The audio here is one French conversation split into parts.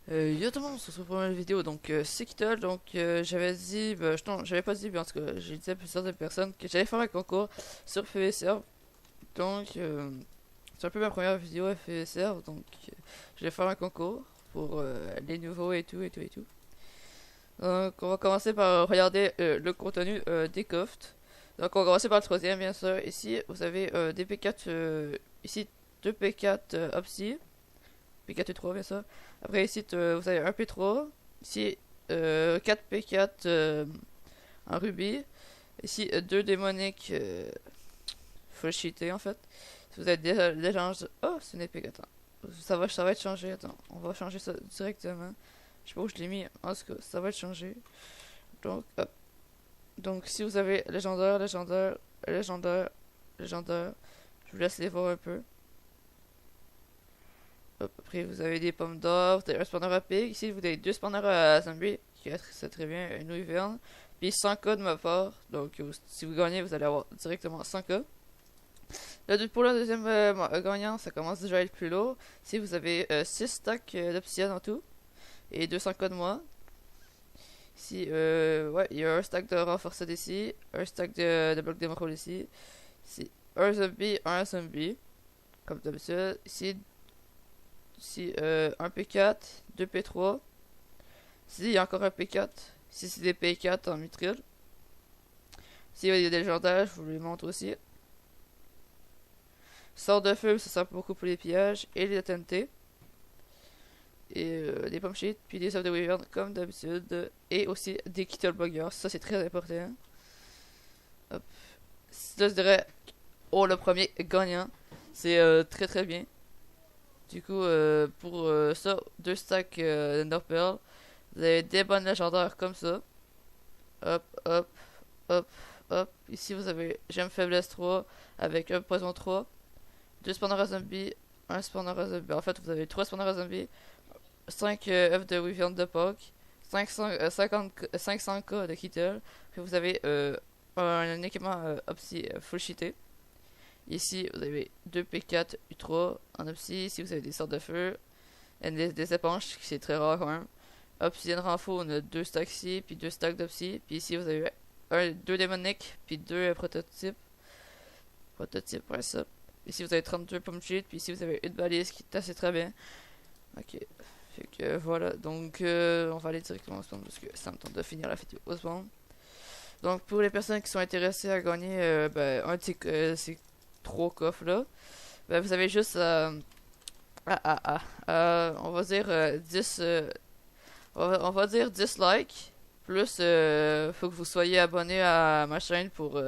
Yo tout le monde, on se retrouve pour une nouvelle vidéo. Donc, c'est Kittle. Donc, j'avais dit, non, j'avais pas dit, mais en tout cas, j'ai dit à plusieurs de personnes que j'allais faire un concours sur FVServe. Donc, c'est un peu ma première vidéo à FVServe. Donc, je vais faire un concours pour les nouveaux et tout, et tout, et tout. Donc, on va commencer par regarder le contenu des cofts. Donc, on va commencer par le troisième, bien sûr. Ici, vous avez des P4, ici, 2 P4 Opsi. P4 et 3 bien sûr. Après ici vous avez un P3. Ici 4 P4 en rubis. Ici 2 démoniques full cheaté en fait. Si vous avez des gens... Oh c'est une épée, attends. Ça va être changé, attends. On va changer ça directement. Je sais pas où je l'ai mis. En tout cas ça va être changé. Donc hop. Donc si vous avez légendaire, légendaire, légendaire, légendaire. Je vous laisse les voir un peu. Hop, après, vous avez des pommes d'or, vous avez un spawner à pig. Ici, vous avez deux spawners à zombie, qui est très bien, une wyvern. Puis 100k de ma part. Donc, si vous gagnez, vous allez avoir directement 100k. Pour le deuxième gagnant, ça commence déjà à être plus lourd. Ici, vous avez 6 stacks d'obsidian en tout. Et 200k de moi. Ici, ouais, il y a un stack de renforcé ici. Un stack de blocs d'émeraude ici. Ici, un zombie. Comme d'habitude. Ici, un P4, 2 P3. Ici, il y a encore un P4. Ici, c'est des P4 en mithril. Ici, il y a des légendaires, je vous les montre aussi. Sort de feu, ça sert beaucoup pour les pillages et les TNT. Et des pommes shit, puis des œufs de wyvern comme d'habitude. Et aussi des Kittle Buggers, ça c'est très important. Hop. Là, je dirais, oh, le premier gagnant. C'est très très bien. Du coup, pour ça, 2 stacks d'Ender Pearl. Vous avez des bonnes légendaires comme ça. Hop, hop, hop, hop. Ici, vous avez Gemme Faiblesse 3 avec un Poison 3. 2 spawners à zombies, un spawner à zombie. En fait, vous avez 3 spawners à zombies. 5 œufs de Wyvern de Puck. 500k de Kittle. Puis vous avez un équipement Opsi full cheaté. Ici, vous avez 2 P4 U3 en Opsi. Ici, vous avez des sortes de feu. Et des éponges, qui c'est très rare quand même. Obsidian Renfo, on a 2 stacks ici, puis 2 stacks d'Opsi. Puis ici, vous avez 2 démoniques, puis 2 prototypes. Prototypes, ouais, ça. Ici, vous avez 32 pommes cheat, puis ici, vous avez une balise qui est assez très bien. Ok. Fait que voilà, donc on va aller directement au spawn parce que ça me tente de finir la vidéo au spawn. Donc pour les personnes qui sont intéressées à gagner un de ces 3 coffres là, vous avez juste on va dire 10 on va dire 10 likes plus faut que vous soyez abonné à ma chaîne pour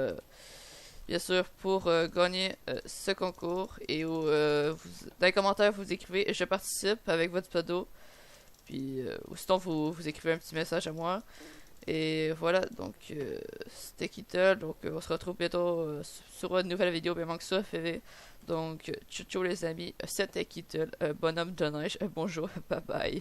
bien sûr pour gagner ce concours et dans les commentaires vous écrivez je participe avec votre pseudo puis ou sinon vous écrivez un petit message à moi et voilà donc c'était Kittle donc on se retrouve bientôt sur une nouvelle vidéo bien que ça FV donc ciao ciao les amis c'était Kittle bonhomme de neige bonjour bye bye